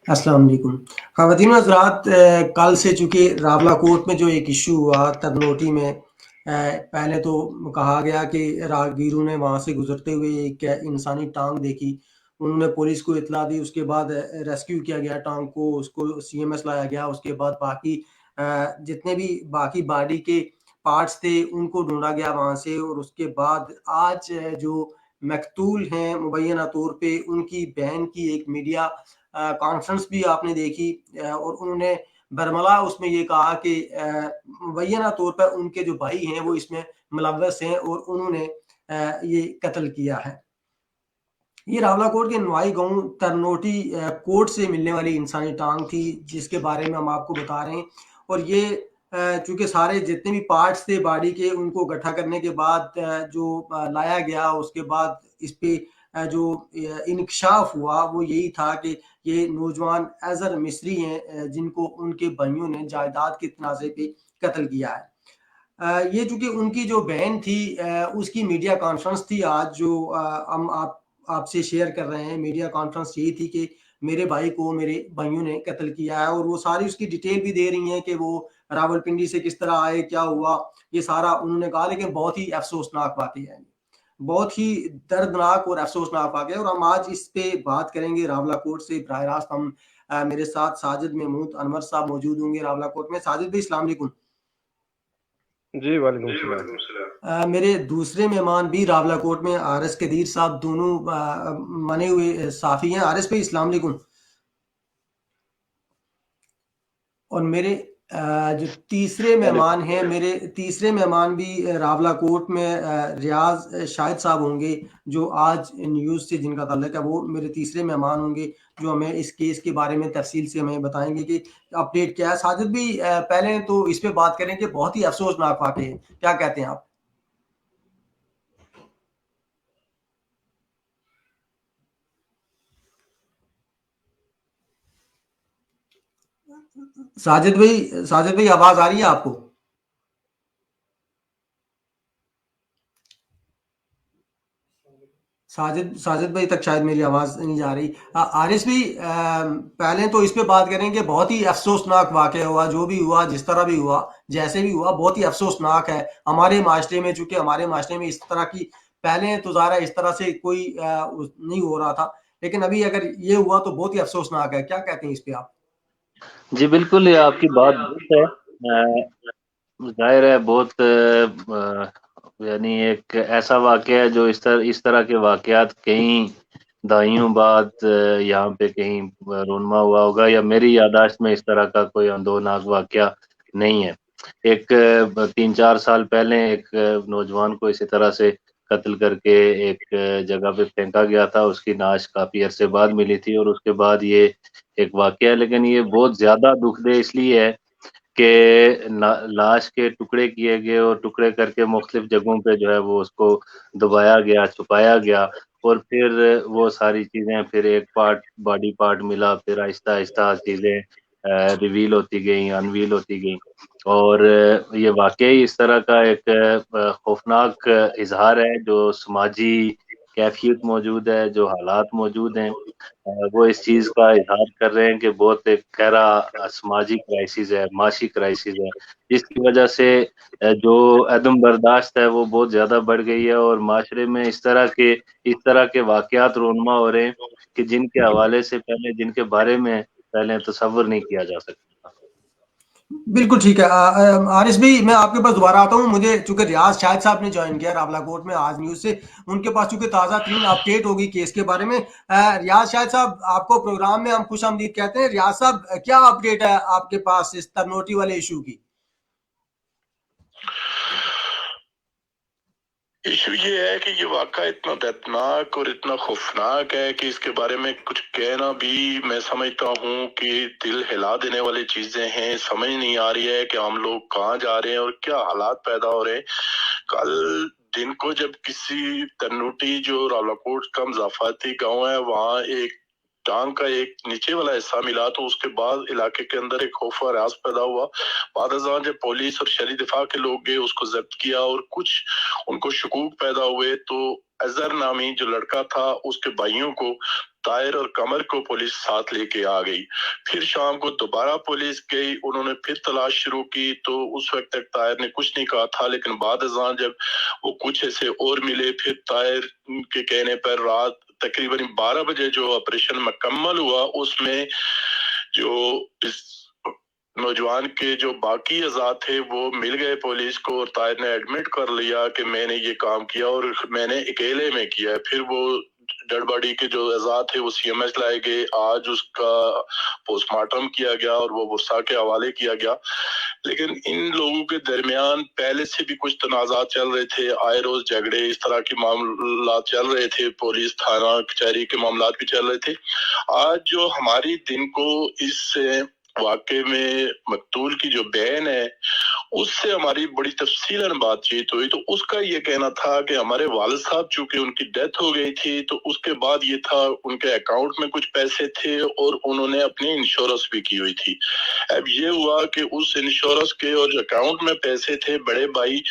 अस्सलाम वालेकुम। ख़वातीन व हज़रात, कल से चूँकि रावला कोर्ट में जो एक इश्यू हुआ तरनोटी में, पहले तो कहा गया कि राहगीरों ने वहाँ से गुज़रते हुए एक इंसानी टाँग देखी। उन्होंने पुलिस को इत्तला दी, उसके बाद रेस्क्यू किया गया टाँग को, उसको सीएमएस लाया गया। उसके बाद बाकी जितने भी बाकी बॉडी के पार्ट्स थे उनको ढूँढा गया वहाँ से, और उसके बाद आज जो मकतूल हैं मुबैना तौर पे, उनकी बहन की एक मीडिया कॉन्फ्रेंस भी आपने देखी, और उन्होंने बरमला उसमें ये कहा कि मुबैना तौर पर उनके जो भाई हैं वो इसमें मुलव्वस हैं और उन्होंने ये कत्ल किया है। ये रावलाकोट के नवाई गांव तरनोटी कोर्ट से मिलने वाली इंसानी टांग थी, जिसके बारे में हम आपको बता रहे हैं। और ये चूंकि सारे जितने भी पार्ट्स थे बॉडी के, उनको इकट्ठा करने के बाद जो लाया गया, उसके बाद इस पे जो इंकशाफ हुआ वो यही था कि ये नौजवान अजहर मिस्री हैं, जिनको उनके भाइयों ने जायदाद के तनाज़े पे कत्ल किया है। ये चूंकि उनकी जो बहन थी, उसकी मीडिया कॉन्फ्रेंस थी आज, जो हम आपसे शेयर कर रहे हैं। मीडिया कॉन्फ्रेंस यही थी कि मेरे भाई को मेरे भाइयों ने कत्ल किया है, और वो सारी उसकी डिटेल भी दे रही हैं कि वो रावलपिंडी से किस तरह आए, क्या हुआ, ये सारा उन्होंने कहा। लेकिन बहुत ही अफसोसनाक बातें हैं, बहुत ही दर्दनाक और अफसोसनाक वाक़या है। और हम आज इस पे बात करेंगे रावला कोर्ट से बराह रास्त। हम मेरे साथ साजिद महमूद अनवर साहब मौजूद होंगे रावला कोर्ट में। साजिद भाई, अस्सलाम वालेकुम। जी वालेकुम सलाम। मेरे दूसरे मेहमान भी रावला कोर्ट में आरएस कदीर साहब, दोनों माने हुए साफ़ी हैं। आरएस भाई, अस्सलाम वालेकुम। और मेरे जो तीसरे मेहमान हैं, मेरे तीसरे मेहमान भी रावला कोर्ट में रियाज शाहिद साहब होंगे, जो आज न्यूज़ से जिनका ताल्लुक है, वो मेरे तीसरे मेहमान होंगे, जो हमें इस केस के बारे में तफसील से हमें बताएंगे कि अपडेट क्या है। साजिद भी पहले तो इस पे बात करें कि बहुत ही अफसोसनाक वाक़या है, क्या कहते हैं आप? साजिद भाई आवाज आ रही है आपको? साजिद भाई तक शायद मेरी आवाज नहीं जा रही। आरिस भी, पहले तो इस पे बात करें कि बहुत ही अफसोसनाक वाकया हुआ, जो भी हुआ, जिस तरह भी हुआ, जैसे भी हुआ, बहुत ही अफसोसनाक है हमारे माशरे में। चूंकि हमारे माशरे में इस तरह की पहले तो ज़ाहिर है इस तरह से कोई नहीं हो रहा था, लेकिन अभी अगर ये हुआ तो बहुत ही अफसोसनाक है। क्या कहते हैं इस पे आप? जी बिल्कुल, ये आपकी बात दुरुस्त है। जाहिर है बहुत यानी एक ऐसा वाक़या है जो इस तरह के वाक़यात कई दहाइयों बाद यहाँ पे कहीं रूनुमा हुआ होगा, या मेरी याददाश्त में इस तरह का कोई अंदोनाक वाक़या नहीं है। एक 3-4 साल पहले एक नौजवान को इसी तरह से कत्ल करके एक जगह पे फेंका गया था। उसकी नाश काफ़ी अरसे बाद मिली थी, और उसके बाद ये एक वाक़या है। लेकिन ये बहुत ज़्यादा दुखदेह इसलिए है कि लाश के टुकड़े किए गए, और टुकड़े करके मुख्तलिफ जगहों पे जो है वो उसको दबाया गया, छुपाया गया, और फिर वो सारी चीज़ें, फिर एक पार्ट बॉडी पार्ट मिला, फिर आहिस्ता आहिस्ता चीज़ें रिवील होती गई, अनवील होती गई। और ये वाकई इस तरह का एक खौफनाक इजहार है, जो समाजी कैफियत मौजूद है, जो हालात मौजूद हैं, वो इस चीज़ का इज़हार कर रहे हैं कि बहुत एक गहरा समाजी क्राइसिस है, माशी क्राइसिस है, जिसकी वजह से जो अदम बर्दाश्त है वो बहुत ज़्यादा बढ़ गई है, और माशरे में इस तरह के वाक़यात रूनुमा हो रहे हैं कि जिनके हवाले से पहले, जिनके बारे में पहले तसव्वुर नहीं किया जा सकता था। बिल्कुल ठीक है। आरिस भाई, मैं आपके पास दोबारा आता हूँ। मुझे चूंकि रियाज शाहिद साहब ने ज्वाइन किया रावला कोर्ट में आज न्यूज़ से, उनके पास चूंकि ताज़ा तरीन अपडेट होगी केस के बारे में। रियाज शाहिद साहब, आपको प्रोग्राम में हम खुश आमदीद कहते हैं। रियाज साहब, क्या अपडेट है आपके पास इस तरनोटी वाले इशू की? इशू ये है कि ये वाक़ा इतना दर्दनाक और इतना खौफनाक है कि इसके बारे में कुछ कहना भी, मैं समझता हूँ कि दिल हिला देने वाली चीजें हैं। समझ नहीं आ रही है कि हम लोग कहाँ जा रहे हैं और क्या हालात पैदा हो रहे हैं। कल दिन को जब किसी तरनोटी, जो रावलाकोट का मुज़ाफ़ाती गांव है, वहाँ एक टांग का एक नीचे वाला हिस्सा मिला, तो उसके बाद इलाके के अंदर एक खौफ और राज पैदा हुआ। बाद अज़ां जब पुलिस और शहरी दिफा के लोग गए, उसको जब्त किया और कुछ उनको शकूक पैदा हुए, तो अजहर नामी जो लड़का था उसके भाइयों को, ताहिर और कमर को पुलिस साथ लेके आ गई। फिर शाम को दोबारा पुलिस गई, उन्होंने फिर तलाश शुरू की, तो उस वक्त तक ताहिर ने कुछ नहीं कहा था, लेकिन बाद अज़ां जब वो कुछ ऐसे और मिले, फिर ताहिर के कहने पर रात तकरीबन 12 बजे जो ऑपरेशन मुकम्मल हुआ, उसमें जो इस नौजवान के जो बाकी अज़ा थे वो मिल गए पुलिस को, और ताहिर ने एडमिट कर लिया कि मैंने ये काम किया और मैंने अकेले में किया है। फिर वो डेड बॉडी के जो अज़ा थे वो सीएमएच लाए गए, आज उसका पोस्टमार्टम किया गया और वो वर्सा के हवाले किया गया। लेकिन इन लोगों के दरमियान पहले से भी कुछ तनाज़ात चल रहे थे, आए रोज झगड़े, इस तरह के मामला चल रहे थे, पुलिस थाना कचहरी के मामला भी चल रहे थे। आज जो हमारी दिन को इस वाकये में मकतूल की जो बहन है, उससे हमारी बड़ी तफसीलन बातचीत हुई, तो उसका ये कहना था कि हमारे वालिद साहब चूंकि उनकी डेथ हो गई थी, तो उसके बाद ये था उनके अकाउंट में कुछ पैसे थे और उन्होंने अपनी इंश्योरेंस भी की हुई थी। अब ये हुआ कि उस इंश्योरेंस के और जो अकाउंट में पैसे थे, बड़े भाई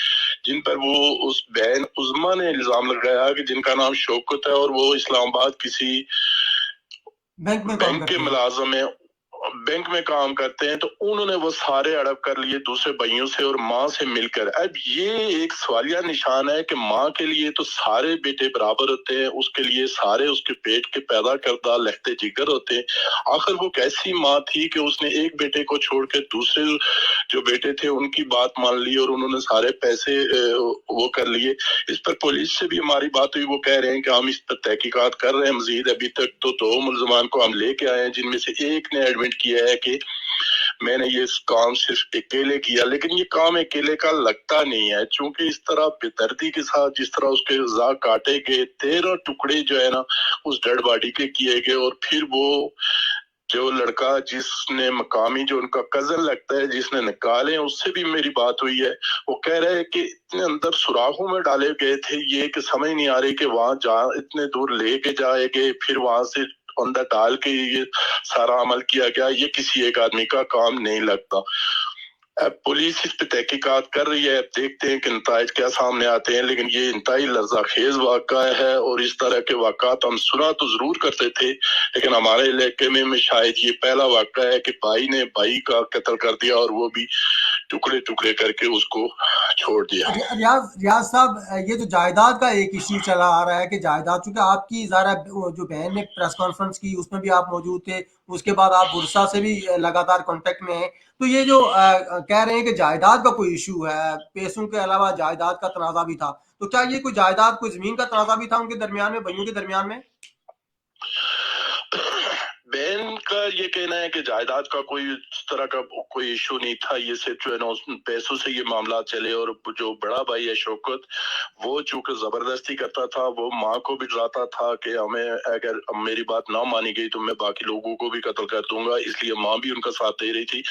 जिन पर वो उस बहन उज़मा ने इल्जाम लगाया कि जिनका नाम शौकत है और वो इस्लामाबाद किसी बैंक के मुलाजिम है, बैंक में काम करते हैं, तो उन्होंने वो सारे अड़प कर लिए दूसरे भाइयों से और माँ से मिलकर। अब ये एक सवालिया निशान है कि माँ के लिए तो सारे बेटे बराबर होते हैं, उसके लिए सारे उसके पेट के पैदा करदा लहते जिगर होते हैं। आखिर वो कैसी माँ थी कि उसने एक बेटे को छोड़ के दूसरे जो बेटे थे उनकी बात मान ली और उन्होंने सारे पैसे वो कर लिए। इस पर पुलिस से भी हमारी बात हुई, वो कह रहे हैं कि हम इस पर तहकीकात कर रहे हैं मजीद। अभी तक तो 2 मुल्ज़मान को हम लेके आए हैं, जिनमें से एक ने एडमिट किया है कि मैंने ये काम सिर्फ अकेले किया, लेकिन ये काम अकेले का लगता नहीं है, चूंकि इस तरह बेदर्दी के साथ जिस तरह उसके अज़ा काटे गए, 13 टुकड़े जो है ना उस डेड बॉडी के किए गए, और फिर वो जो लड़का जिसने मकामी जो उनका कजन लगता है जिसने निकाले, उससे भी मेरी बात हुई है। वो कह रहे हैं कि इतने अंदर सुराखों में डाले गए थे, ये कि समझ नहीं आ रही कि वहां जा इतने दूर लेके जाएंगे, फिर वहां से अंदर डाल के ये सारा अमल किया गया। ये किसी एक आदमी का काम नहीं लगता। अब पुलिस इस पे तहकीकात कर रही है, अब देखते हैं कि नताइज क्या सामने आते हैं, लेकिन ये इंतहाई लर्ज़ाखेज वाक़ा है और इस तरह के वाक़ात हम सुना तो जरूर करते थे, लेकिन हमारे इलाके में शायद ये पहला वाक़ा है कि भाई ने भाई का कत्ल कर दिया और वो भी टुकड़े टुकड़े करके उसको छोड़ दिया। रियाज साहब, ये जो जायदाद का एक इश्यू चला आ रहा है कि जायदाद, चूंकि आपकी ज़ारा जो बहन ने प्रेस कॉन्फ्रेंस की उसमें भी आप मौजूद थे, उसके बाद आप बुरसा से भी लगातार कांटेक्ट में हैं, तो ये जो कह रहे हैं कि जायदाद का कोई इशू है, पैसों के अलावा जायदाद का तनाज़ा भी था, तो क्या ये कोई जायदाद, कोई जमीन का तनाज़ा भी था उनके दरमियान में, भाइयों के दरमियान में? बहन का ये कहना है कि जायदाद का कोई इस तरह का कोई इशू नहीं था, ये सिर्फ जो है ना पैसों से ये मामला चले, और जो बड़ा भाई है शौकत, वो चूंकि जबरदस्ती करता था, वो माँ को भी डराता था कि हमें अगर मेरी बात ना मानी गई तो मैं बाकी लोगों को भी कत्ल कर दूंगा, इसलिए माँ भी उनका साथ दे रही थी।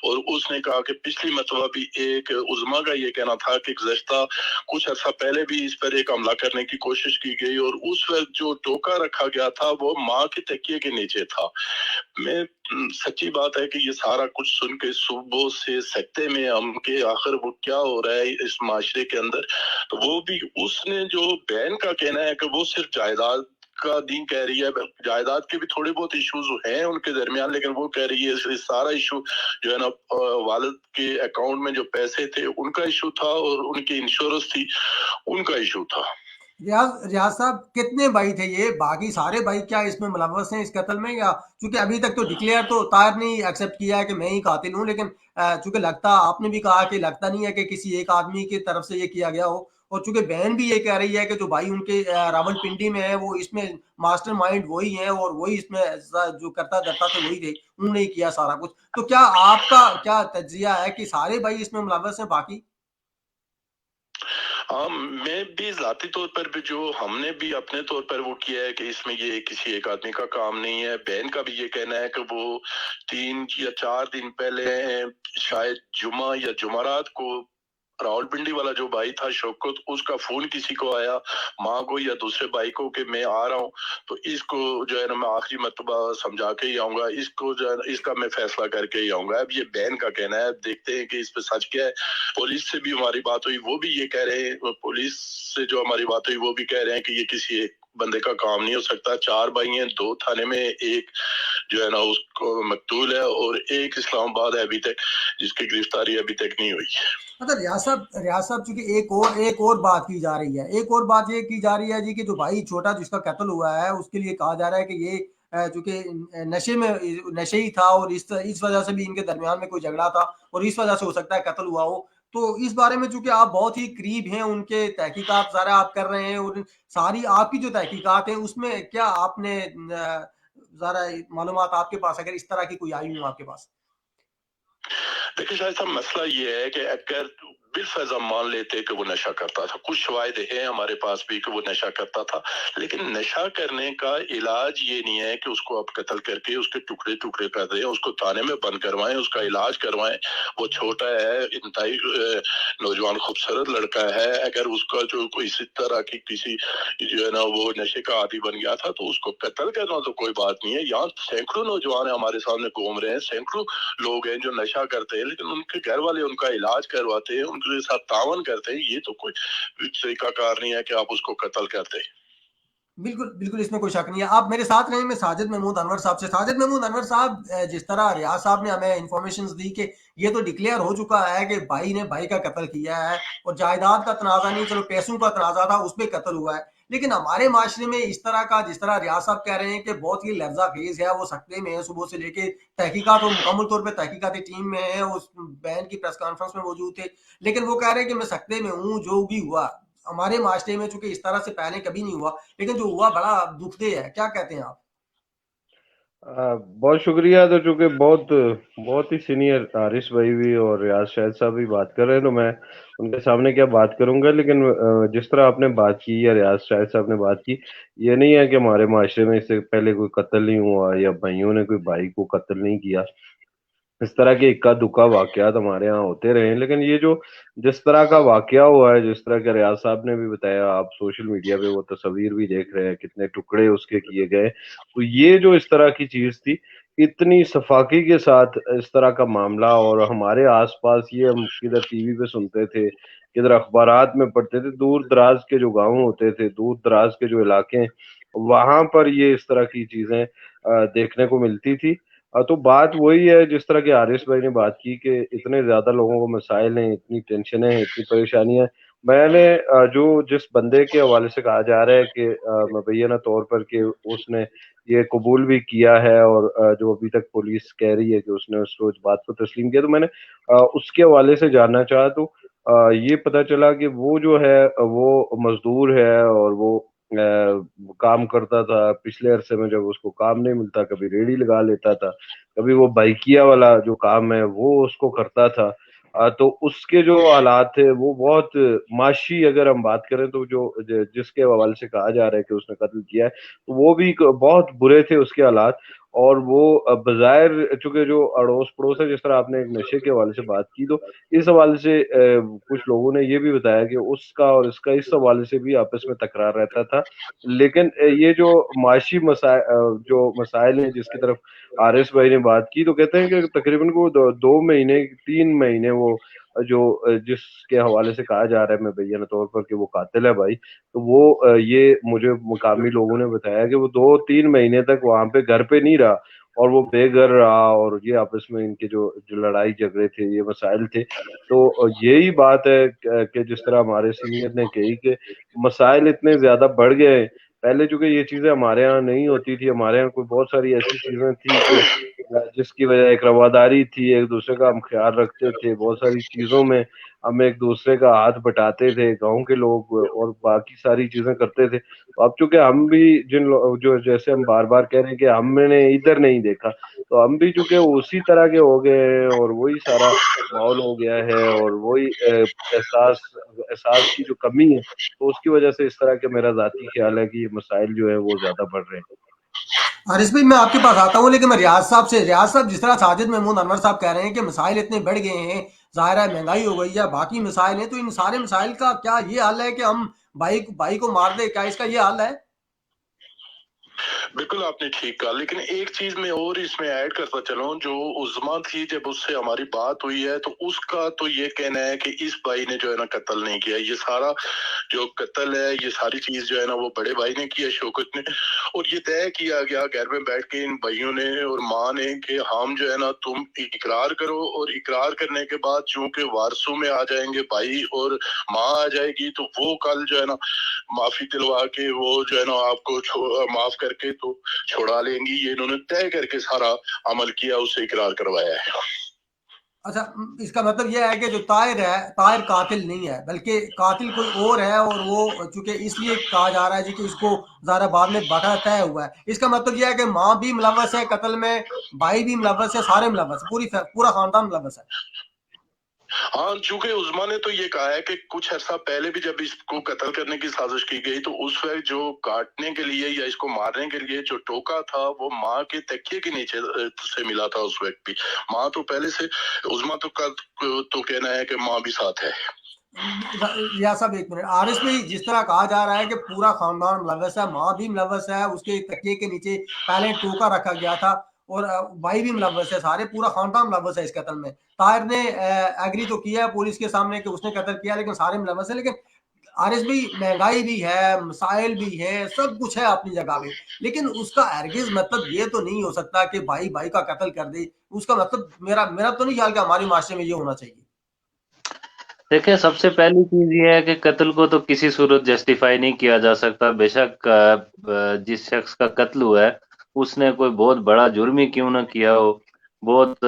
और उसने कहा कि पिछली मरतबा भी एक उज़मा का ये कहना था कि गुज़श्ता कुछ अर्सा पहले भी इस पर एक हमला करने की कोशिश की गई, और उस वक्त जो टोका रखा गया था वो माँ के तकिए के नीचे था। मैं सच्ची बात है कि ये सारा कुछ सुन के सुबह से सकते में हम के आखिर वो क्या हो रहा है इस माशरे के अंदर। तो वो भी उसने जो बहन का कहना है कि वो सिर्फ जायदाद का दीन कह रही है, जायदाद के भी थोड़े बहुत इश्यूज हैं उनके दरमियान, लेकिन वो कह रही है सारा इशू जो है ना वालिद के अकाउंट में जो पैसे थे उनका इशू था और उनकी इंश्योरेंस थी उनका इशू था। रियाज साहब, कितने भाई थे ये? बाकी सारे भाई क्या इसमें मुलव्वस हैं इस कत्ल में? या चूंकि अभी तक तो डिक्लेयर तो तार ने एक्सेप्ट किया है कि मैं ही कातिल हूं, लेकिन चूंकि लगता, आपने भी कहा कि लगता नहीं है कि किसी एक आदमी की तरफ से ये किया गया हो, और चूंकि बहन भी ये कह रही है कि जो भाई उनके रावलपिंडी में है वो इसमें मास्टरमाइंड वही है और वही इसमें जो करता धरता थे वही थे, उन्होंने ही किया सारा कुछ। तो क्या आपका क्या तज्जिया है कि सारे भाई इसमें मुलव्वस हैं? बाकी हाँ, मैं भी जाती तौर पर भी जो हमने भी अपने तौर पर वो किया है कि इसमें ये किसी एक आदमी का काम नहीं है। बहन का भी ये कहना है कि वो 3 या 4 दिन पहले शायद जुमा या जुमारात को रावलपिंडी वाला जो भाई था शौकत, उसका फोन किसी को आया, माँ को या दूसरे भाई को, कि मैं आ रहा हूँ, तो इसको जो है ना मैं आखिरी मरतबा समझा के ही आऊंगा, इसको जो है ना इसका मैं फैसला करके ही आऊंगा। अब ये बहन का कहना है, देखते हैं कि इस पे सच क्या है। पुलिस से भी हमारी बात हुई, वो भी ये कह रहे हैं, पुलिस से जो हमारी बात हुई वो भी कह रहे हैं कि ये किसी एक बंदे का काम नहीं हो सकता। 4 भाई हैं, 2 थाने में, एक जो है ना उसको मकतूल है और एक इस्लामाबाद है अभी तक, जिसकी गिरफ्तारी अभी तक नहीं हुई। अच्छा रियाज साहब चूंकि एक और बात की जा रही है, एक और बात ये की जा रही है जी कि जो भाई छोटा जिसका कत्ल हुआ है उसके लिए कहा जा रहा है कि ये चूंकि नशे ही था और इस वजह से भी इनके दरमियान में कोई झगड़ा था और इस वजह से हो सकता है कत्ल हुआ हो। तो इस बारे में चूंकि आप बहुत ही करीब हैं उनके, तहकीकात सारा आप कर रहे हैं और सारी आपकी जो तहकीकात है उसमें क्या आपने जरा मालूमात आपके पास अगर इस तरह की कोई आई हूँ आपके पास? देखिए शायद साहब मसला ये है कि अगर बिलफर्ज हम मान लेते कि वो नशा करता था, कुछ शवाहिद हैं हमारे पास भी कि वो नशा करता था, लेकिन नशा करने का इलाज ये नहीं है कि उसको आप कत्ल करके उसके टुकड़े टुकड़े कर दें, उसको थाने में बंद करवाएं, उसका इलाज करवाएं। वो छोटा है, इंतहाई नौजवान खूबसूरत लड़का है, अगर उसका जो कोई इसी तरह की किसी जो है ना वो नशे का आदी बन गया था तो उसको कत्ल करना तो कोई बात नहीं है। यहाँ सैकड़ों नौजवान हमारे सामने घूम रहे हैं, सैकड़ों लोग हैं जो नशा करते हैं, लेकिन उनके घर वाले उनका इलाज करवाते हैं, उनके साथ तावन करते हैं। ये तो कोई तरीकाकार नहीं है कि आप उसको कत्ल करते। बिल्कुल इसमें कोई शक नहीं है। आप मेरे साथ रहे, मैं साजिद महमूद अनवर साहब से। साजिद महमूद अनवर साहब, जिस तरह रियाज साहब ने हमें इंफॉर्मेशन दी कि ये तो डिक्लेयर हो चुका है कि भाई ने भाई का कत्ल किया है और जायदाद का तनाजा नहीं, चलो पैसों का तनाजा था, उस पर कत्ल हुआ है, लेकिन हमारे माशरे में इस तरह का, जिस तरह रियाज साहब कह रहे हैं कि बहुत ही लफ्जा खेज है, वो सकते में है, सुबह से लेके तहकीकात और मुकम्मल तौर पर तहकीकाती टीम में है, उस बहन की प्रेस कॉन्फ्रेंस में मौजूद थे, लेकिन वो कह रहे हैं कि मैं सकते में हूँ, जो भी हुआ हमारे माशरे में चूंकि इस तरह से पहले कभी नहीं हुआ, लेकिन जो हुआ बड़ा दुखदेह है। क्या कहते हैं आप? बहुत शुक्रिया। तो चूंकि बहुत ही सीनियर हारिस भाई भी और रियाज शाहिद साहब भी बात कर रहे हैं तो मैं उनके सामने क्या बात करूंगा, लेकिन जिस तरह आपने बात की या रियाज शाहिद साहब ने बात की, ये नहीं है कि हमारे माशरे में इससे पहले कोई कत्ल नहीं हुआ या भाइयों ने कोई भाई को कत्ल नहीं किया। इस तरह के इक्का दुक्का वाकयात हमारे यहाँ होते रहे हैं, लेकिन ये जो जिस तरह का वाकया हुआ है, जिस तरह के रियाज साहब ने भी बताया, आप सोशल मीडिया पे वो तस्वीर भी देख रहे हैं कितने टुकड़े उसके किए गए, तो ये जो इस तरह की चीज थी, इतनी सफाकी के साथ इस तरह का मामला, और हमारे आसपास ये हम किधर टीवी पे सुनते थे, किधर अखबारात में पढ़ते थे, दूर दराज के जो गाँव होते थे, दूर दराज के जो इलाके, वहां पर ये इस तरह की चीजें देखने को मिलती थी। तो बात वही है जिस तरह के हारिस भाई ने बात की कि इतने ज्यादा लोगों को मसाइल हैं, इतनी टेंशन है, इतनी परेशानियां। मैंने जो जिस बंदे के हवाले से कहा जा रहा है कि मुबैना तौर पर कि उसने ये कबूल भी किया है और जो अभी तक पुलिस कह रही है कि उसने उसको इस बात को तस्लीम किया, तो मैंने उसके हवाले से जानना चाहा तो ये पता चला कि वो जो है वो मजदूर है और वो काम करता था। पिछले अरसे में जब उसको काम नहीं मिलता, कभी रेडी लगा लेता था, कभी वो बाइकिया वाला जो काम है वो उसको करता था। तो उसके जो हालात थे वो बहुत माशी, अगर हम बात करें तो जिसके हवाले से कहा जा रहा है कि उसने कत्ल किया है, तो वो भी बहुत बुरे थे उसके हालात। और वो बजायर चूंकि जो अड़ोस पड़ोस है, जिस तरह आपने एक नशे के हवाले से बात की, तो इस हवाले से कुछ लोगों ने ये भी बताया कि उसका और इसका इस हवाले से भी आपस में तकरार रहता था। लेकिन ये जो माशी जो मसाइल हैं जिसकी तरफ आरिस भाई ने बात की, तो कहते हैं कि तकरीबन को 2 महीने 3 महीने वो जो जिसके हवाले से कहा जा रहा है मैं मुबैना तौर पर कि वो कातिल है भाई, तो वो ये मुझे मुकामी लोगों ने बताया कि वो 2-3 महीने तक वहां पे घर पे नहीं रहा और वो बेघर रहा, और ये आपस में इनके जो लड़ाई झगड़े थे, ये मसाइल थे। तो यही बात है कि जिस तरह हमारे सीनियर ने कही कि मसाइल इतने ज्यादा बढ़ गए हैं। पहले चूंकि ये चीजें हमारे यहाँ नहीं होती थी, हमारे यहाँ कोई बहुत सारी ऐसी चीजें थी कि जिसकी वजह एक रवादारी थी, एक दूसरे का हम ख्याल रखते थे, बहुत सारी चीजों में हम एक दूसरे का हाथ बटाते थे, गांव के लोग, और बाकी सारी चीजें करते थे। तो अब चूंकि हम भी जो जैसे हम बार बार कह रहे हैं कि हमने इधर नहीं देखा, तो हम भी चूंकि उसी तरह के हो गए हैं और वही सारा माहौल हो गया है और वही एहसास एहसास की जो कमी है, तो उसकी वजह से इस तरह के मेरा जाती ख्याल है कि ये मसाइल जो है वो ज्यादा बढ़ रहे हैं। हारिस भाई, मैं आपके पास आता हूँ, लेकिन मैं रियाज साहब से, रियाज साहब जिस तरह साजिद महमूद अनवर साहब कह रहे हैं कि मसाइल इतने बढ़ गए हैं, ظاہر ہے مہنگائی ہو گئی ہے، باقی مسائل ہیں، تو ان سارے مسائل کا کیا یہ حل ہے کہ ہم بھائی کو مار دے؟ کیا اس کا یہ حل ہے؟ بالکل آپ نے ٹھیک کہا، لیکن ایک چیز میں اور اس میں ایڈ کرتا چلوں، جو عظما تھی جب اس سے ہماری بات ہوئی ہے تو اس کا تو یہ کہنا ہے کہ اس بھائی نے جو ہے نا قتل نہیں کیا، یہ سارا جو قتل ہے، یہ ساری چیز جو ہے نا وہ بڑے بھائی نے کیا، شوکت نے، اور یہ طے کیا گیا گھر میں بیٹھ کے ان بھائیوں نے اور ماں نے کہ ہم جو ہے نا تم اقرار کرو، اور اقرار کرنے کے بعد چونکہ وارثوں میں آ جائیں گے بھائی اور ماں آ جائے گی، تو وہ کل جو ہے نا معافی دلوا کے وہ جو ہے نا آپ کو معاف کر کے تو چھوڑا لیں گی۔ یہ انہوں نے طے کر کے سارا عمل کیا، اسے اقرار کروایا ہے۔ اچھا، اس کا مطلب یہ ہے کہ جو طاہر ہے، طاہر قاتل نہیں ہے، بلکہ قاتل کوئی اور ہے، اور وہ چونکہ اس لیے کہا جا رہا ہے جی کہ اس کو ذرا بعد میں باقاعدہ طے ہوا ہے۔ اس کا مطلب یہ ہے کہ ماں بھی ملوث ہے قتل میں، بھائی بھی ملوث ہے، سارے ملوث ہیں، پورا خاندان ملوث ہے۔ ہاں، چونکہ عظما نے تو یہ کہا ہے کہ کچھ عرصہ پہلے بھی جب اس کو قتل کرنے کی سازش کی گئی تو اس وقت جو کاٹنے کے لیے یا اس کو مارنے کے لیے جو ٹوکا تھا وہ ماں کے تکیے کے نیچے سے ملا تھا۔ اس وقت بھی ماں تو پہلے سے، عظما تو کہنا ہے کہ ماں بھی ساتھ ہے۔ ریاض صاحب ایک منٹ، عارض بھائی، جس طرح کہا جا رہا ہے کہ پورا خاندان ملوث ہے، ماں بھی ملوث ہے، اس کے تکیے کے نیچے پہلے ٹوکا رکھا گیا تھا، اور بھائی بھی ملوث ہے، سارے پورا خاندان ملوث ہے اس قتل میں۔ طاہر نے ایگری تو کیا ہے پولیس کے سامنے کہ اس نے قتل کیا، لیکن سارے ملوث ہیں۔ لیکن عارض بھائی، مہنگائی بھی ہے، مسائل بھی ہے، سب کچھ ہے اپنی جگہ پہ، لیکن اس کا ہرگز مطلب یہ تو نہیں ہو سکتا کہ بھائی کا قتل کر دے۔ اس کا مطلب میرا تو نہیں خیال کہ ہمارے معاشرے میں یہ ہونا چاہیے۔ دیکھیں، سب سے پہلی چیز یہ ہے کہ قتل کو تو کسی صورت جسٹیفائی نہیں کیا جا سکتا، بے شک جس شخص کا قتل ہوا ہے اس نے کوئی بہت بڑا جرم ہی کیوں نہ کیا ہو، بہت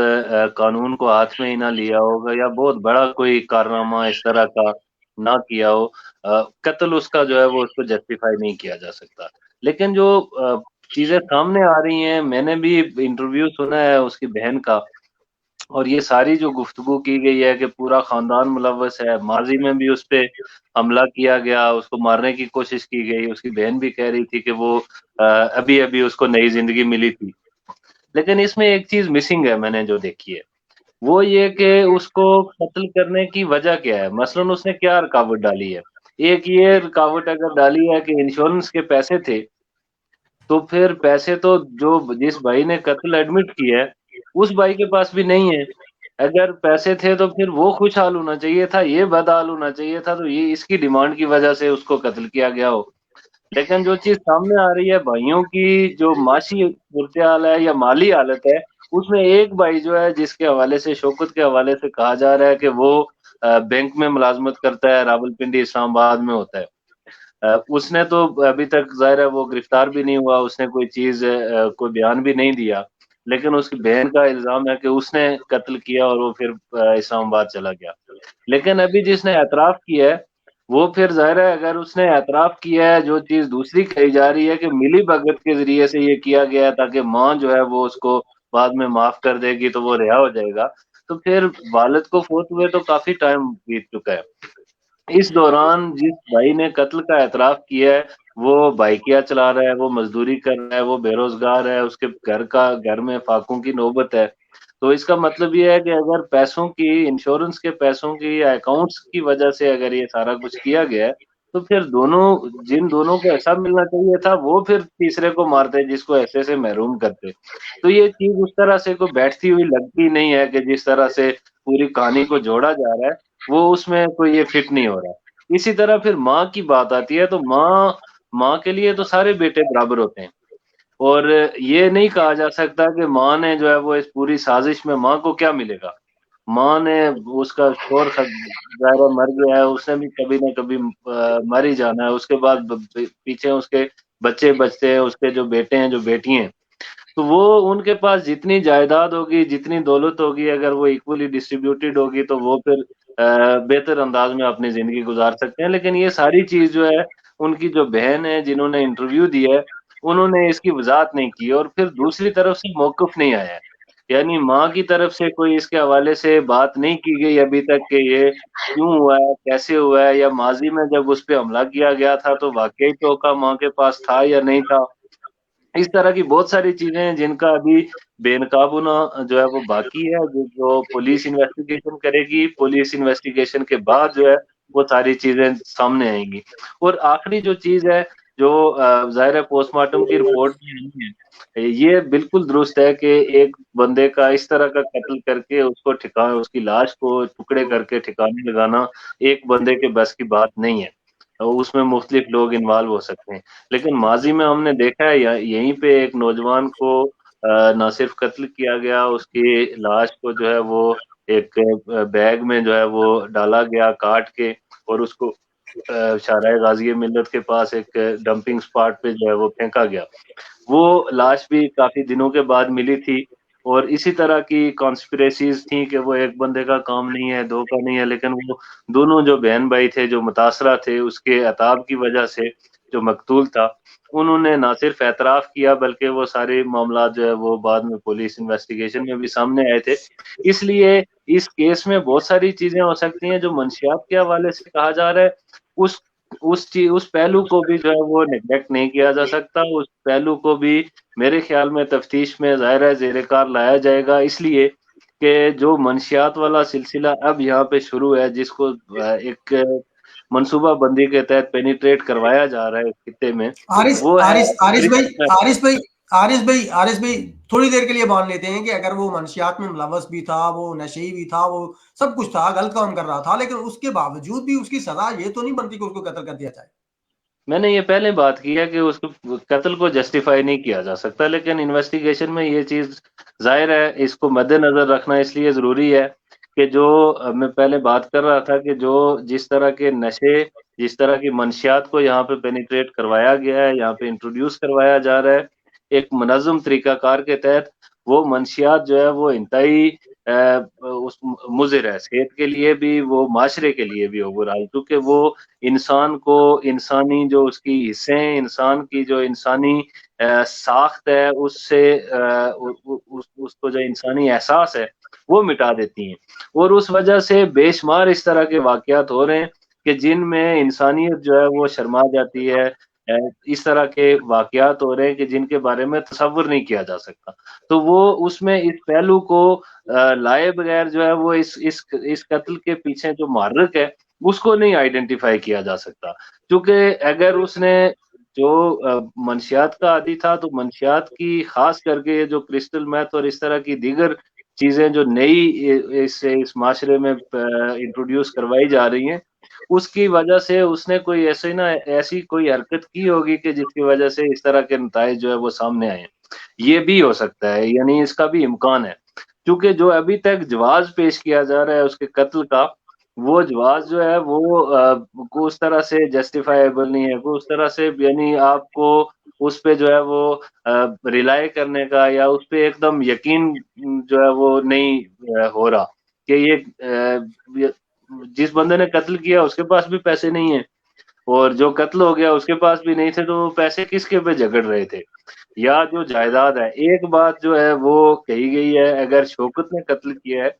قانون کو ہاتھ میں ہی نہ لیا ہوگا، یا بہت بڑا کوئی کارنامہ اس طرح کا نہ کیا ہو، قتل اس کا جو ہے وہ اس کو جسٹیفائی نہیں کیا جا سکتا۔ لیکن جو چیزیں سامنے آ رہی ہیں، میں نے بھی انٹرویو سنا ہے اس کی بہن کا، اور یہ ساری جو گفتگو کی گئی ہے کہ پورا خاندان ملوث ہے، ماضی میں بھی اس پہ حملہ کیا گیا، اس کو مارنے کی کوشش کی گئی، اس کی بہن بھی کہہ رہی تھی کہ وہ ابھی اس کو نئی زندگی ملی تھی۔ لیکن اس میں ایک چیز مسنگ ہے، میں نے جو دیکھی ہے وہ یہ کہ اس کو قتل کرنے کی وجہ کیا ہے، مثلاً اس نے کیا رکاوٹ ڈالی ہے۔ ایک یہ رکاوٹ اگر ڈالی ہے کہ انشورنس کے پیسے تھے، تو پھر پیسے تو جو جس بھائی نے قتل ایڈمٹ کیا ہے اس بھائی کے پاس بھی نہیں ہے۔ اگر پیسے تھے تو پھر وہ خوشحال ہونا چاہیے تھا، یہ بدحال ہونا چاہیے تھا، تو یہ اس کی ڈیمانڈ کی وجہ سے اس کو قتل کیا گیا ہو۔ لیکن جو چیز سامنے آ رہی ہے بھائیوں کی جو معاشی صورتحال ہے یا مالی حالت ہے، اس میں ایک بھائی جو ہے جس کے حوالے سے، شوکت کے حوالے سے کہا جا رہا ہے کہ وہ بینک میں ملازمت کرتا ہے، راولپنڈی اسلام آباد میں ہوتا ہے، اس نے تو ابھی تک ظاہر ہے وہ گرفتار بھی نہیں ہوا، اس نے کوئی چیز کوئی بیان بھی نہیں دیا، لیکن اس کی بہن کا الزام ہے کہ اس نے قتل کیا اور وہ پھر اسلام آباد چلا گیا۔ لیکن ابھی جس نے اعتراف کیا ہے وہ پھر ظاہر ہے اگر اس نے اعتراف کیا ہے، جو چیز دوسری کہی جا رہی ہے کہ ملی بھگت کے ذریعے سے یہ کیا گیا ہے تاکہ ماں جو ہے وہ اس کو بعد میں معاف کر دے گی تو وہ رہا ہو جائے گا، تو پھر والد کو فوت ہوئے تو کافی ٹائم بیت چکا ہے۔ اس دوران جس بھائی نے قتل کا اعتراف کیا ہے وہ بائکیا چلا رہا ہے، وہ مزدوری کر رہا ہے، وہ بے روزگار ہے، اس کے گھر میں فاقوں کی نوبت ہے۔ تو اس کا مطلب یہ ہے کہ اگر پیسوں کی، انشورنس کے پیسوں کی یا اکاؤنٹس کی وجہ سے اگر یہ سارا کچھ کیا گیا ہے، تو پھر جن دونوں کو ایسا ملنا چاہیے تھا وہ پھر تیسرے کو مارتے، جس کو ایسے سے محروم کرتے۔ تو یہ چیز اس طرح سے کوئی بیٹھتی ہوئی لگتی نہیں ہے کہ جس طرح سے پوری کہانی کو جوڑا جا رہا ہے وہ اس میں کوئی یہ فٹ نہیں ہو رہا۔ اسی طرح پھر ماں کی بات آتی ہے تو ماں کے لیے تو سارے بیٹے برابر ہوتے ہیں، اور یہ نہیں کہا جا سکتا کہ ماں نے جو ہے وہ اس پوری سازش میں ماں کو کیا ملے گا۔ ماں نے، اس کا شوہر ظاہر مر گیا ہے، اس نے بھی کبھی نہ کبھی مر ہی جانا ہے، اس کے بعد پیچھے اس کے بچے بچتے ہیں، اس کے جو بیٹے ہیں جو بیٹی ہیں، تو وہ ان کے پاس جتنی جائیداد ہوگی، جتنی دولت ہوگی، اگر وہ ایکولی ڈسٹریبیوٹیڈ ہوگی تو وہ پھر بہتر انداز میں اپنی زندگی گزار سکتے ہیں۔ لیکن یہ ساری چیز جو ہے ان کی جو بہن ہے جنہوں نے انٹرویو دیا ہے انہوں نے اس کی وضاحت نہیں کی، اور پھر دوسری طرف سے موقف نہیں آیا ہے، یعنی ماں کی طرف سے کوئی اس کے حوالے سے بات نہیں کی گئی ابھی تک کہ یہ کیوں ہوا ہے، کیسے ہوا ہے، یا ماضی میں جب اس پہ حملہ کیا گیا تھا تو واقعی ٹوکا ماں کے پاس تھا یا نہیں تھا۔ इस तरह की बहुत सारी चीजें हैं जिनका अभी बेनकाबूना जो है वो बाकी है, जो पुलिस इन्वेस्टिगेशन करेगी, पुलिस इन्वेस्टिगेशन के बाद जो है वो सारी चीजें सामने आएंगी। और आखिरी जो चीज है, जो जाहिर है पोस्टमार्टम की रिपोर्ट में नहीं है, ये बिल्कुल दुरुस्त है कि एक बंदे का इस तरह का कत्ल करके उसको ठिकाना, उसकी लाश को टुकड़े करके ठिकाने लगाना एक बंदे के बस की बात नहीं है, उसमें मुख्तलिफ लोग इन्वॉल्व हो सकते हैं। लेकिन माजी में हमने देखा है यहीं पे एक नौजवान को ना सिर्फ कत्ल किया गया, उसकी लाश को जो है वो एक बैग में जो है वो डाला गया काट के, और उसको शाहराह गाजी मिल्लत के पास एक डंपिंग स्पॉट पे जो है वो फेंका गया। वो लाश भी काफी दिनों के बाद मिली थी, और इसी तरह की कॉन्स्पिरेसीज थी कि वो एक बंदे का काम नहीं है, दो का नहीं है, लेकिन वो दोनों जो बहन भाई थे, जो मुतासरा थे उसके अताब की वजह से, जो मकतूल था, उन्होंने ना सिर्फ एतराफ किया बल्कि वो सारे मामला जो है वो बाद में पुलिस इन्वेस्टिगेशन में भी सामने आए थे। इसलिए इस केस में बहुत सारी चीजें हो सकती हैं जो मंशियात के हवाले से कहा जा रहा है, उस उस पहलू को भी जो है वो नेग्लेक्ट नहीं किया जा सकता। उस पहलू को भी मेरे ख्याल में तफ्तीश में ज़ाहिर है ज़ेर-ए-कार लाया जाएगा, इसलिए कि जो मंशियात वाला सिलसिला अब यहाँ पे शुरू है, जिसको एक मनसूबा बंदी के तहत पेनिट्रेट करवाया जा रहा है इस खित्ते में, आरिस वो है आरिस आरिस भाई क्रिस्टल। आरिस भाई आरिस भाई थोड़ी देर के लिए मान लेते हैं कि अगर वो मंशियात में मुलव्वस भी था, वो नशेई भी था, वो सब कुछ था, गलत काम कर रहा था, लेकिन उसके बावजूद भी उसकी सजा ये तो नहीं बनती कि उसको कत्ल कर दिया जाए। मैंने ये पहले बात की है कि उसको कत्ल को जस्टिफाई नहीं किया जा सकता, लेकिन इन्वेस्टिगेशन में ये चीज जाहिर है इसको मद्देनजर रखना इसलिए जरूरी है कि जो मैं पहले बात कर रहा था कि जो जिस तरह के नशे, जिस तरह की मंशियात को यहाँ पे पेनिट्रेट करवाया गया है, यहाँ पे इंट्रोड्यूस करवाया जा रहा है एक मुनज़्ज़म तरीकाकार के तहत, वो मंशियात जो है वो इंतहाई उस मुज़िर है, सेहत के लिए भी, वो माशरे के लिए भी ओवरऑल, क्योंकि वो इंसान को, इंसानी जो उसकी हिस्से हैं, इंसान की जो इंसानी साख्त है, उससे उसको जो इंसानी एहसास है वो मिटा देती हैं। और उस वजह से बेशुमार इस तरह के वाकयात हो रहे हैं कि जिनमें इंसानियत जो है वो शर्मा जाती है। इस तरह के वाकयात हो रहे हैं कि जिनके बारे में तसव्वुर नहीं किया जा सकता। तो वो उसमें इस पहलू को लाए बगैर जो है वो इस कत्ल के पीछे जो मुहर्रिक है उसको नहीं आइडेंटिफाई किया जा सकता, क्योंकि अगर उसने जो मंशियात का आदी था तो मंशियात की खास करके जो क्रिस्टल मेथ और इस तरह की दीगर चीजें जो नई इस माशरे में इंट्रोड्यूस करवाई जा रही हैं, उसकी वजह से उसने कोई ऐसी कोई हरकत की होगी कि जिसकी वजह से इस तरह के नताइज जो है वो सामने आए। ये भी हो सकता है, यानी इसका भी इम्कान है, क्योंकि जो अभी तक जवाब पेश किया जा रहा है उसके कत्ल का, वो जवाब जो है वो को उस तरह से जस्टिफाइबल नहीं है, को उस तरह से, यानी आपको उस पे जो है वो रिलाई करने का या उस पे एकदम यकीन जो है वो नहीं हो रहा कि जिस बंदे ने कत्ल किया उसके पास भी पैसे नहीं है, और जो कत्ल हो गया उसके पास भी नहीं थे, तो वो पैसे किसके पे झगड़ रहे थे, या जो जायदाद है। एक बात जो है वो कही गई है, अगर शौकत ने कत्ल किया है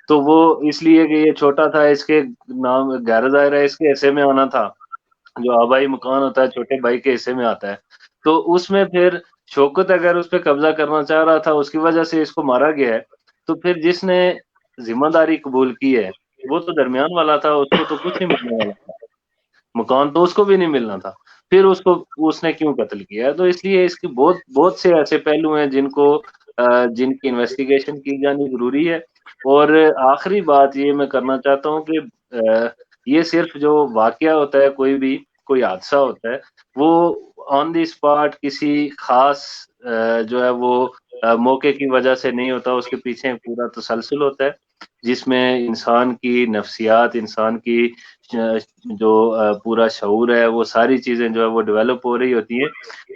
तो वो इसलिए कि ये छोटा था, इसके नाम गैर ज़ाहिर है इसके हिस्से में आना था, जो आबाई मकान होता है छोटे भाई के हिस्से में आता है, तो उसमें फिर शौकत अगर उस पे कब्जा करना चाह रहा था, उसकी वजह से इसको मारा गया है, तो फिर जिसने जिम्मेदारी कबूल की है वो तो दरमियान वाला था, उसको तो कुछ नहीं मिलने वाला था, मकान तो उसको भी नहीं मिलना था, फिर उसको उसने क्यों कत्ल किया है। तो इसलिए इसकी बहुत बहुत से ऐसे पहलू हैं जिनकी इन्वेस्टिगेशन की जानी जरूरी है। और आखिरी बात ये मैं करना चाहता हूँ कि ये सिर्फ जो वाकया होता है, कोई हादसा होता है, वो ऑन द स्पॉट किसी खास जो है वो मौके की वजह से नहीं होता, उसके पीछे पूरा तसलसल होता है जिसमें इंसान की नफ्सियात, इंसान की जो पूरा शऊर है, वो सारी चीजें जो है वो डेवलप हो रही होती हैं।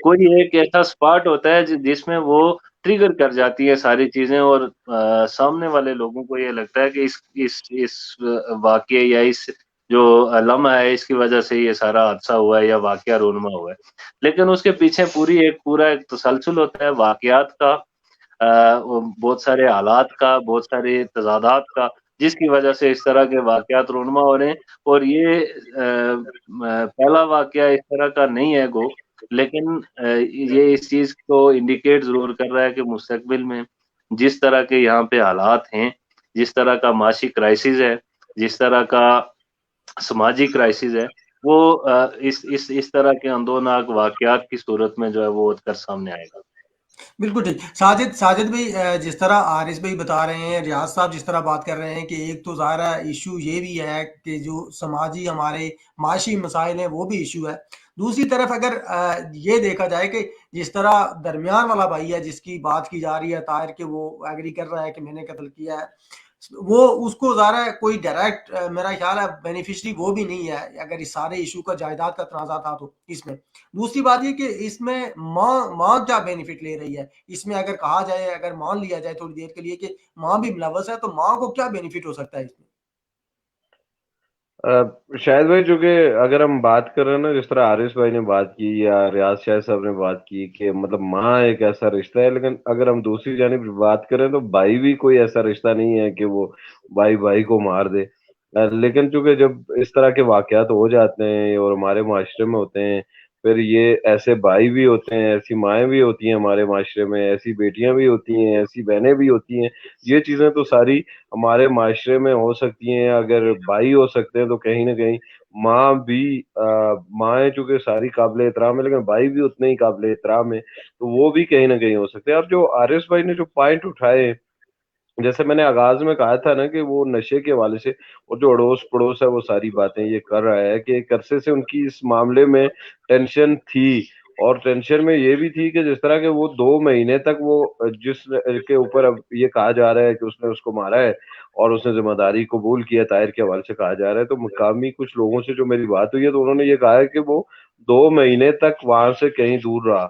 कोई एक ऐसा स्पॉट होता है जिसमें वो ट्रिगर कर जाती है सारी चीजें, और सामने वाले लोगों को ये लगता है कि इस वाकये या इस जो लम्हा है इसकी वजह से ये सारा हादसा हुआ है या वाकया रोनमा हुआ है, लेकिन उसके पीछे पूरा एक तसलसल होता है वाकयात का, बहुत सारे हालात का, बहुत सारे तजादात का, جس کی وجہ سے اس طرح کے واقعات رونما ہو رہے ہیں. اور یہ پہلا واقعہ اس طرح کا نہیں ہے گو، لیکن یہ اس چیز کو انڈیکیٹ ضرور کر رہا ہے کہ مستقبل میں جس طرح کے یہاں پہ حالات ہیں، جس طرح کا معاشی کرائسس ہے، جس طرح کا سماجی کرائسس ہے، وہ اس طرح کے اندوناک واقعات کی صورت میں جو ہے وہ کر سامنے آئے گا. بالکل ٹھیک. ساجد بھائی، جس طرح عارض بھائی بتا رہے ہیں، ریاض صاحب جس طرح بات کر رہے ہیں کہ ایک تو ظاہر ایشو یہ بھی ہے کہ جو سماجی ہمارے معاشی مسائل ہیں وہ بھی ایشو ہے. دوسری طرف اگر یہ دیکھا جائے کہ جس طرح درمیان والا بھائی ہے جس کی بات کی جا رہی ہے طاہر، کہ وہ ایگری کر رہا ہے کہ میں نے قتل کیا ہے، وہ اس کو ظاہر ہے کوئی ڈائریکٹ میرا خیال ہے بینیفیشری وہ بھی نہیں ہے اگر اس سارے ایشو کا جائیداد کا تنازع تھا تو اس میں. دوسری بات یہ کہ اس میں ماں کیا بینیفٹ لے رہی ہے اس میں، اگر کہا جائے، اگر مان لیا جائے تھوڑی دیر کے لیے کہ ماں بھی ملوث ہے، تو ماں کو کیا بینیفٹ ہو سکتا ہے اس میں؟ شاید بھائی، چونکہ اگر ہم بات کر رہے ہیں نا، جس طرح عارف بھائی نے بات کی یا ریاض شاہ صاحب نے بات کی کہ مطلب ماں ایک ایسا رشتہ ہے، لیکن اگر ہم دوسری جانب بات کریں تو بھائی بھی کوئی ایسا رشتہ نہیں ہے کہ وہ بھائی بھائی کو مار دے. لیکن چونکہ جب اس طرح کے واقعات ہو جاتے ہیں اور ہمارے معاشرے میں ہوتے ہیں، پھر یہ ایسے بھائی بھی ہوتے ہیں، ایسی مائیں بھی ہوتی ہیں ہمارے معاشرے میں، ایسی بیٹیاں بھی ہوتی ہیں، ایسی بہنیں بھی ہوتی ہیں. یہ چیزیں تو ساری ہمارے معاشرے میں ہو سکتی ہیں. اگر بھائی ہو سکتے ہیں تو کہیں نہ کہیں ماں بھی، مائیں چونکہ ساری قابل احترام ہے لیکن بھائی بھی اتنے ہی قابل احترام ہے، تو وہ بھی کہیں نہ کہیں ہو سکتے ہیں. اب جو عارف بھائی نے جو پوائنٹ اٹھائے، جیسے میں نے آغاز میں کہا تھا نا کہ وہ نشے کے حوالے سے اور جو اڑوس پڑوس ہے وہ ساری باتیں یہ کر رہا ہے کہ ایک عرصے سے ان کی اس معاملے میں ٹینشن تھی. اور ٹینشن میں یہ بھی تھی کہ جس طرح کہ وہ 2 مہینے تک وہ جس کے اوپر اب یہ کہا جا رہا ہے کہ اس نے اس کو مارا ہے اور اس نے ذمہ داری قبول کیا، طاہر کے حوالے سے کہا جا رہا ہے، تو مقامی کچھ لوگوں سے جو میری بات ہوئی ہے تو انہوں نے یہ کہا ہے کہ وہ 2 مہینے تک وہاں سے کہیں دور رہا.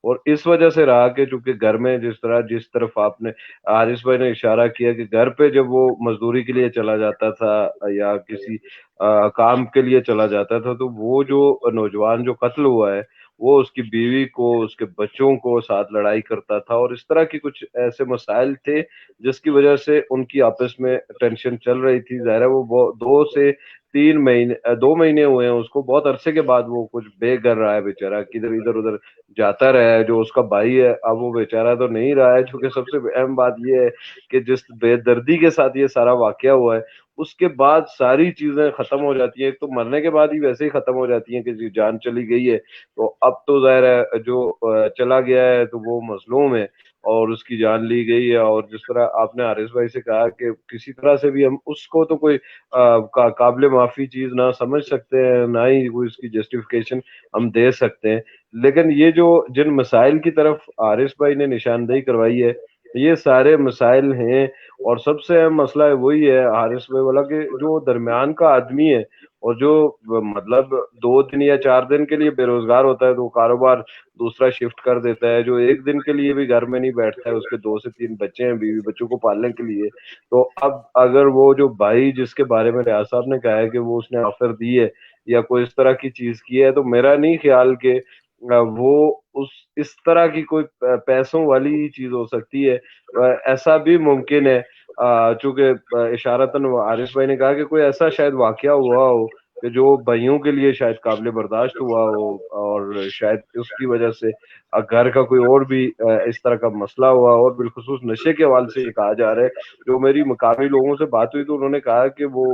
اور اس وجہ سے رہا کہ چونکہ گھر میں جس طرف آپ نے حارث بھائی نے اشارہ کیا کہ گھر پہ جب وہ مزدوری کے لیے چلا جاتا تھا یا کسی کام کے لیے چلا جاتا تھا، تو وہ جو نوجوان جو قتل ہوا ہے وہ اس کی بیوی کو، اس کے بچوں کو ساتھ لڑائی کرتا تھا، اور اس طرح کی کچھ ایسے مسائل تھے جس کی وجہ سے ان کی آپس میں ٹینشن چل رہی تھی. ظاہر ہے وہ 2 مہینے ہوئے ہیں اس کو، بہت عرصے کے بعد وہ کچھ بے گھر رہا ہے بیچارہ، کدھر ادھر ادھر جاتا رہا ہے. جو اس کا بھائی ہے اب وہ بیچارہ تو نہیں رہا ہے، کیونکہ سب سے اہم بات یہ ہے کہ جس بے دردی کے ساتھ یہ سارا واقعہ ہوا ہے اس کے بعد ساری چیزیں ختم ہو جاتی ہیں. ایک تو مرنے کے بعد ہی ویسے ہی ختم ہو جاتی ہیں کہ جی جان چلی گئی ہے، تو اب تو ظاہر ہے جو چلا گیا ہے تو وہ مظلوم ہے اور اس کی جان لی گئی ہے. اور جس طرح آپ نے حارث بھائی سے کہا کہ کسی طرح سے بھی ہم اس کو تو کوئی قابل معافی چیز نہ سمجھ سکتے ہیں، نہ ہی کوئی اس کی جسٹیفیکیشن ہم دے سکتے ہیں. لیکن یہ جو جن مسائل کی طرف حارث بھائی نے نشاندہی کروائی ہے یہ سارے مسائل ہیں. اور سب سے اہم مسئلہ وہی ہے حارث بھائی والا کہ جو درمیان کا آدمی ہے اور جو مطلب 2 دن یا 4 دن کے لیے بے روزگار ہوتا ہے تو وہ کاروبار دوسرا شفٹ کر دیتا ہے، جو 1 دن کے لیے بھی گھر میں نہیں بیٹھتا ہے، اس کے 2 سے 3 بچے ہیں، بیوی بچوں کو پالنے کے لیے. تو اب اگر وہ جو بھائی جس کے بارے میں ریاض صاحب نے کہا ہے کہ وہ اس نے آفر دی ہے یا کوئی اس طرح کی چیز کی ہے، تو میرا نہیں خیال کہ وہ اس طرح کی کوئی پیسوں والی چیز ہو سکتی ہے. ایسا بھی ممکن ہے چونکہ اشارتاً عارف بھائی نے کہا کہ کوئی ایسا شاید واقعہ ہوا ہو کہ جو بھائیوں کے لیے شاید قابل برداشت ہوا ہو اور شاید اس کی وجہ سے گھر کا کوئی اور بھی اس طرح کا مسئلہ ہوا. اور بالخصوص نشے کے حوالے سے یہ کہا جا رہا ہے، جو میری مقامی لوگوں سے بات ہوئی تو انہوں نے کہا کہ وہ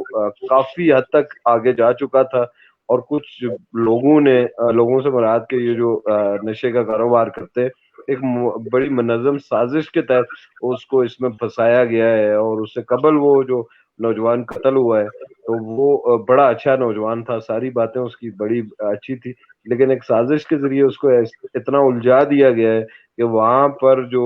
کافی حد تک آگے جا چکا تھا، اور کچھ لوگوں سے مراد کے یہ جو نشے کا کاروبار کرتے ایک بڑی منظم سازش کے تحت اس کو اس میں پھنسایا گیا ہے. اور اس سے قبل وہ جو نوجوان قتل ہوا ہے تو وہ بڑا اچھا نوجوان تھا، ساری باتیں اس کی بڑی اچھی تھی، لیکن ایک سازش کے ذریعے اس کو اتنا الجھا دیا گیا ہے کہ وہاں پر جو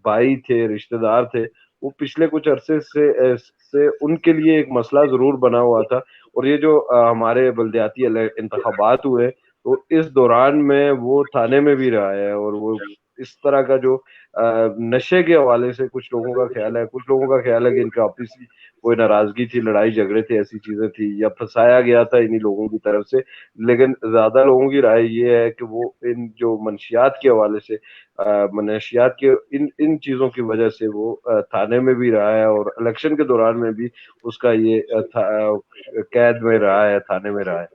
بھائی تھے، رشتہ دار تھے، وہ پچھلے کچھ عرصے سے ان کے لیے ایک مسئلہ ضرور بنا ہوا تھا. اور یہ جو ہمارے بلدیاتی انتخابات ہوئے تو اس دوران میں وہ تھانے میں بھی رہا ہے اور وہ इस तरह का जो नशे के हवाले से कुछ लोगों का ख्याल है, कुछ लोगों का ख्याल है कि इनका आपसी कोई नाराजगी थी, लड़ाई झगड़े थे, ऐसी चीजें थी, या फंसाया गया था इन्हीं लोगों की तरफ से। लेकिन ज्यादा लोगों की राय ये है कि वो इन जो मनशियात के हवाले से मनशियात के इन इन चीजों की वजह से वो थाने में भी रहा है, और इलेक्शन के दौरान में भी उसका ये कैद में रहा है, थाने में रहा है।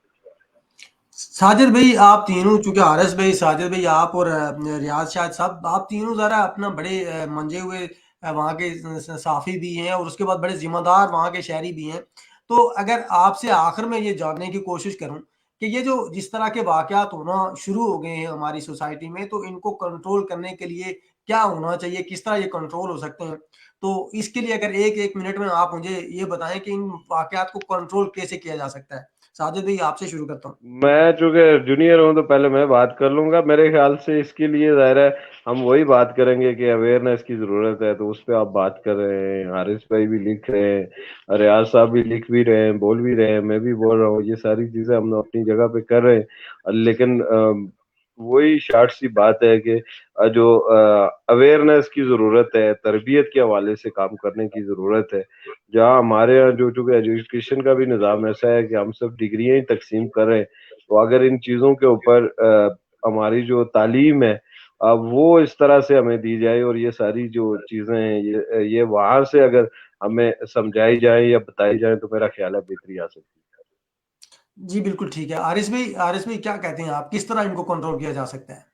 साजिद भाई, आप तीनों, चूंकि आरएस भाई, साजिद भाई, आप और रियाज शाहिद साहब, आप तीनों जरा अपना बड़े मंजे हुए वहाँ के साफी भी हैं और उसके बाद बड़े जिम्मेदार वहाँ के शहरी भी हैं। तो अगर आपसे आखिर में ये जानने की कोशिश करूं कि ये जो जिस तरह के वाकयात होना शुरू हो गए हैं हमारी सोसाइटी में, तो इनको कंट्रोल करने के लिए क्या होना चाहिए, किस तरह ये कंट्रोल हो सकते हैं? तो इसके लिए अगर एक एक मिनट में आप मुझे ये बताएं कि इन वाकयात को कंट्रोल कैसे किया जा सकता है। साजिद भाई, आपसे शुरू करता हूँ। मैं चूंकि जूनियर हूं तो पहले मैं बात कर लूंगा। मेरे ख्याल से इसके लिए जाहिर है हम वही बात करेंगे कि अवेयरनेस की जरूरत है, तो उस पर आप बात कर रहे हैं, हारिस भाई भी लिख रहे हैं, रियाज साहब भी लिख भी रहे हैं, बोल भी रहे हैं, मैं भी बोल रहा हूँ, ये सारी चीजें हम अपनी जगह पे कर रहे हैं। लेकिन वही शार्ट सी बात है कि जो अवेयरनेस की जरूरत है, तरबियत के हवाले से काम करने की जरूरत है। जहाँ हमारे यहाँ जो चूंकि एजुकेशन का भी निज़ाम ऐसा है कि हम सब डिग्रियां ही तकसीम कर रहे हैं, तो अगर इन चीज़ों के ऊपर हमारी जो तालीम है वो इस तरह से हमें दी जाए, और ये सारी जो चीज़ें हैं ये वहां से अगर हमें समझाई जाए या बताई जाए, तो मेरा ख्याल है बेहतरी आ सकती है। जी बिल्कुल ठीक है। आरिस भाई क्या कहते हैं आप, किस तरह इनको कंट्रोल किया जा सकता है?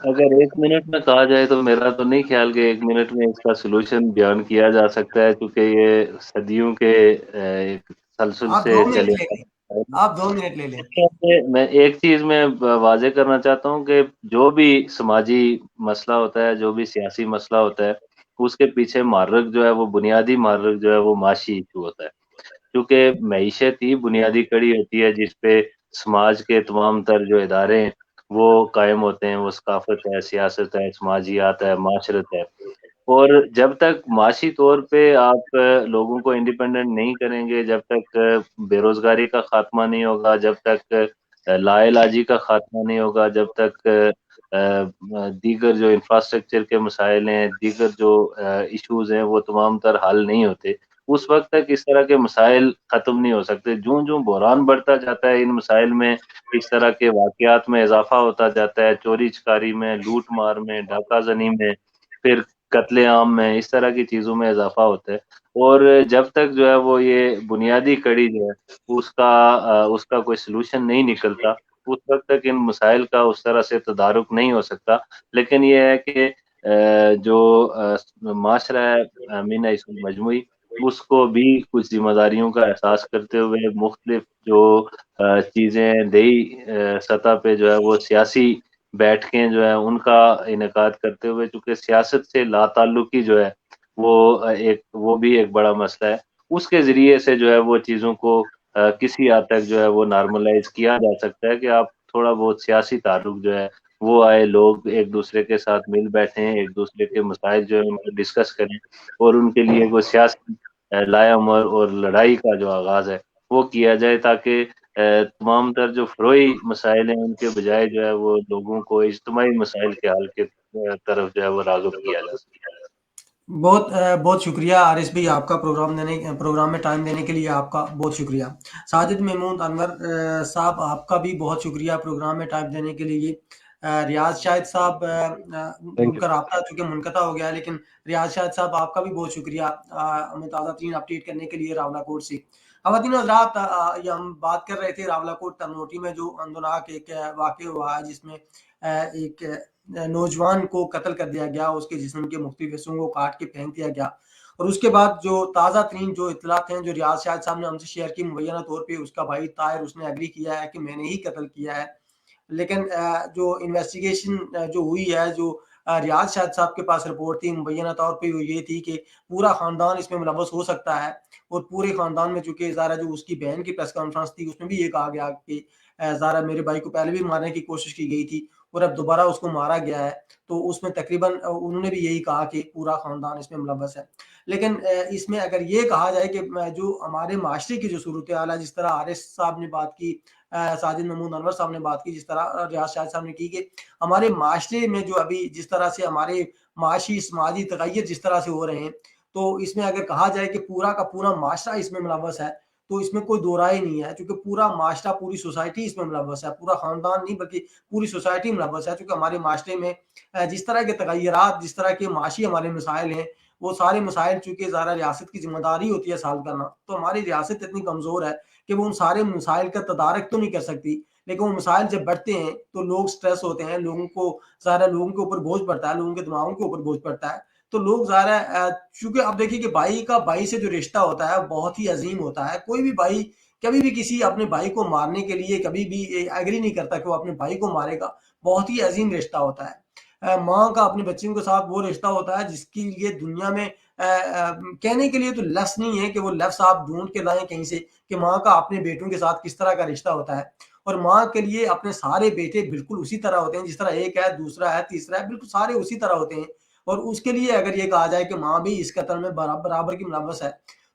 अगर 1 मिनट में कहा जाए तो मेरा तो नहीं ख्याल कि 1 मिनट में इसका सोल्यूशन बयान किया जा सकता है, क्योंकि ये सदियों के एक तसलसल आप से 2 मिनट चले ले आ लें, रहे हैं। आप 2 मिनट ले लें। मैं एक चीज में वाजे करना चाहता हूँ कि जो भी समाजी मसला होता है, जो भी सियासी मसला होता है, उसके पीछे मार्ग जो है, वो बुनियादी मार्ग जो है वो माशी इशू होता है। क्योंकि मईशत ही बुनियादी कड़ी होती है जिस पे समाज के तमाम तर जो इदारे हैं वो कायम होते हैं। वो सकाफत है, सियासत है, समाजियात है, माशरत है। और जब तक माशी तौर पे आप लोगों को इंडिपेंडेंट नहीं करेंगे, जब तक बेरोजगारी का खात्मा नहीं होगा, जब तक लाइलाजी का खात्मा नहीं होगा, जब तक दीगर जो इंफ्रास्ट्रक्चर के मसाइल हैं, दीगर जो इश्यूज हैं, वो तमाम तर हल नहीं होते, उस वक्त तक इस तरह के मसाइल ख़त्म नहीं हो सकते। जूं जूं बहरान बढ़ता जाता है, इन मसाइल में इस तरह के वाक़यात में इजाफा होता जाता है, चोरी चकारी में, लूट मार में, डाका जनी में, फिर कत्ले आम में, इस तरह की चीज़ों में इजाफा होता है। और जब तक जो है वो ये बुनियादी कड़ी जो है उसका कोई सलूशन नहीं निकलता, उस वक्त तक इन मसाइल का उस तरह से तदारुक नहीं हो सकता। लेकिन ये है कि जो माशरा है मीना इसमें मजमूई, उसको भी कुछ जिम्मेदारियों का एहसास करते हुए मुख्तलिफ जो चीज़ें देई सतह पे जो है वो सियासी बैठकें जो है उनका इनेकाद करते हुए, चूंकि सियासत से लाताल्लुकी जो है वो भी एक बड़ा मसला है, उसके ज़रिए से जो है वो चीज़ों को किसी हद तक जो है वो नॉर्मलाइज़ किया जा सकता है कि आप थोड़ा बहुत सियासी ताल्लुक जो है वो आए, लोग एक दूसरे के साथ मिल बैठें, एक दूसरे के मसाइल जो है उनको डिस्कस करें, और उनके लिए वो सियासी लाए-अमर और लड़ाई का जो आगाज़ है वो किया जाए, ताकि तमाम तर जो फ़रोई मसाइल हैं उनके बजाय जो है वो लोगों को इज्तिमाई मसाइल के हल के तरफ जो है वो राग़िब किया जा सके। बहुत शुक्रिया आरिस भाई, आपका प्रोग्राम में टाइम देने के लिए आपका बहुत शुक्रिया। साजिद महमूद अनवर साहब, आपका भी बहुत शुक्रिया प्रोग्राम में टाइम देने के लिए। रियाज शाहिद साहब, थैंक यू। उनका राब्ता चूंकि मुनक़ता हो गया है, लेकिन रियाज शाहिद साहब, आपका भी बहुत शुक्रिया हमें ताज़ा तरीन अपडेट करने के लिए रावलाकोट से। ख़वातीन और हज़रात, ये हम बात कर रहे थे रावलाकोट तरनोटी में जो अंदनाक एक वाक़या हुआ है, जिसमें एक नौजवान को कत्ल कर दिया गया, उसके जिस्म के मुख्तलिफ हिस्सों को काट के फेंक दिया गया। और उसके बाद जो ताज़ा तरीन जो इत्तलात हैं, जो रियाज शाहिद साहब ने हमसे शेयर की, मुबैना तौर पे उसका भाई ताहिर, उसने एग्री किया है कि मैंने ही कत्ल किया है। लेकिन जो इन्वेस्टिगेशन जो हुई है, जो रियाज शाहिद साहब के पास रिपोर्ट थी, मुबैना तौर पे वो ये थी कि पूरा ख़ानदान इसमें मुलव्वस हो सकता है। और पूरे ख़ानदान में, चूँकि ज़ाहिर है जो उसकी बहन की प्रेस कॉन्फ्रेंस थी, उसमें भी ये कहा गया कि ज़ाहिर है मेरे भाई को पहले भी मारने की कोशिश की गई थी, اور اب دوبارہ اس کو مارا گیا ہے، تو اس میں تقریباً انہوں نے بھی یہی کہا کہ پورا خاندان اس میں ملوث ہے۔ لیکن اس میں اگر یہ کہا جائے کہ جو ہمارے معاشرے کی جو صورتحال ہے، جس طرح حارث صاحب نے بات کی، ساجد محمود انور صاحب نے بات کی، جس طرح ریاض شاہد صاحب نے کی، کہ ہمارے معاشرے میں جو ابھی جس طرح سے ہمارے معاشی سماجی تغیر جس طرح سے ہو رہے ہیں، تو اس میں اگر کہا جائے کہ پورا کا پورا معاشرہ اس میں ملوث ہے، تو اس میں کوئی دو رائے نہیں ہے، کیونکہ پورا معاشرہ، پوری سوسائٹی اس میں ملوث ہے، پورا خاندان نہیں بلکہ پوری سوسائٹی ملوث ہے، کیونکہ ہمارے معاشرے میں جس طرح کے تغیرات، جس طرح کے معاشی ہمارے مسائل ہیں، وہ سارے مسائل چونکہ ظاہر ریاست کی ذمہ داری ہوتی ہے سالو کرنا، تو ہماری ریاست اتنی کمزور ہے کہ وہ ان سارے مسائل کا تدارک تو نہیں کر سکتی، لیکن وہ مسائل جب بڑھتے ہیں تو لوگ سٹریس ہوتے ہیں، لوگوں کو ظاہر ہے لوگوں کے اوپر بوجھ پڑتا ہے، لوگوں کے دماغوں کے اوپر بوجھ پڑتا ہے، تو لوگ ظاہر ہے چونکہ اب دیکھیے کہ بھائی کا بھائی سے جو رشتہ ہوتا ہے بہت ہی عظیم ہوتا ہے، کوئی بھی بھائی کبھی بھی کسی اپنے بھائی کو مارنے کے لیے کبھی بھی ایگری نہیں کرتا کہ وہ اپنے بھائی کو مارے گا، بہت ہی عظیم رشتہ ہوتا ہے۔ ماں کا اپنے بچوں کے ساتھ وہ رشتہ ہوتا ہے جس کے لیے دنیا میں کہنے کے لیے تو لفظ نہیں ہے کہ وہ لفظ آپ ڈھونڈ کے لائیں کہیں سے کہ ماں کا اپنے بیٹوں کے ساتھ کس طرح کا رشتہ ہوتا ہے، اور ماں کے لیے اپنے سارے بیٹے بالکل اسی طرح ہوتے ہیں، جس طرح ایک ہے، دوسرا ہے، تیسرا ہے، بالکل سارے اسی طرح ہوتے ہیں، اور اس کے لیے اگر یہ کہا جائے کہ ماں بھی اس قتل میں برابر کی ملوث ہے،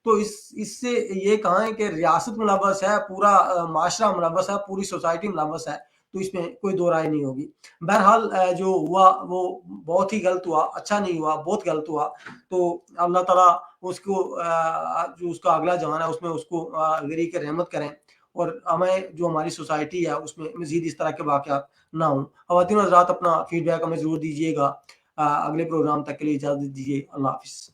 تو اس سے یہ کہیں کہ ریاست ملوث ہے، پورا معاشرہ ملوث ہے، پوری سوسائٹی ملوث ہے، تو اس میں کوئی دو رائے نہیں ہوگی۔ بہرحال جو ہوا وہ بہت ہی غلط ہوا، اچھا نہیں ہوا، بہت غلط ہوا، تو اللہ تعالیٰ اس کو جو اس کا اگلا جہان ہے اس میں اس کو غریق رحمت کریں، اور ہمیں جو ہماری سوسائٹی ہے اس میں مزید اس طرح کے واقعات نہ ہوں۔ خواتین و حضرات، اپنا فیڈ بیک ہمیں ضرور دیجیے گا۔ اگلے پروگرام تک کے لیے اجازت دیجیے، اللہ حافظ۔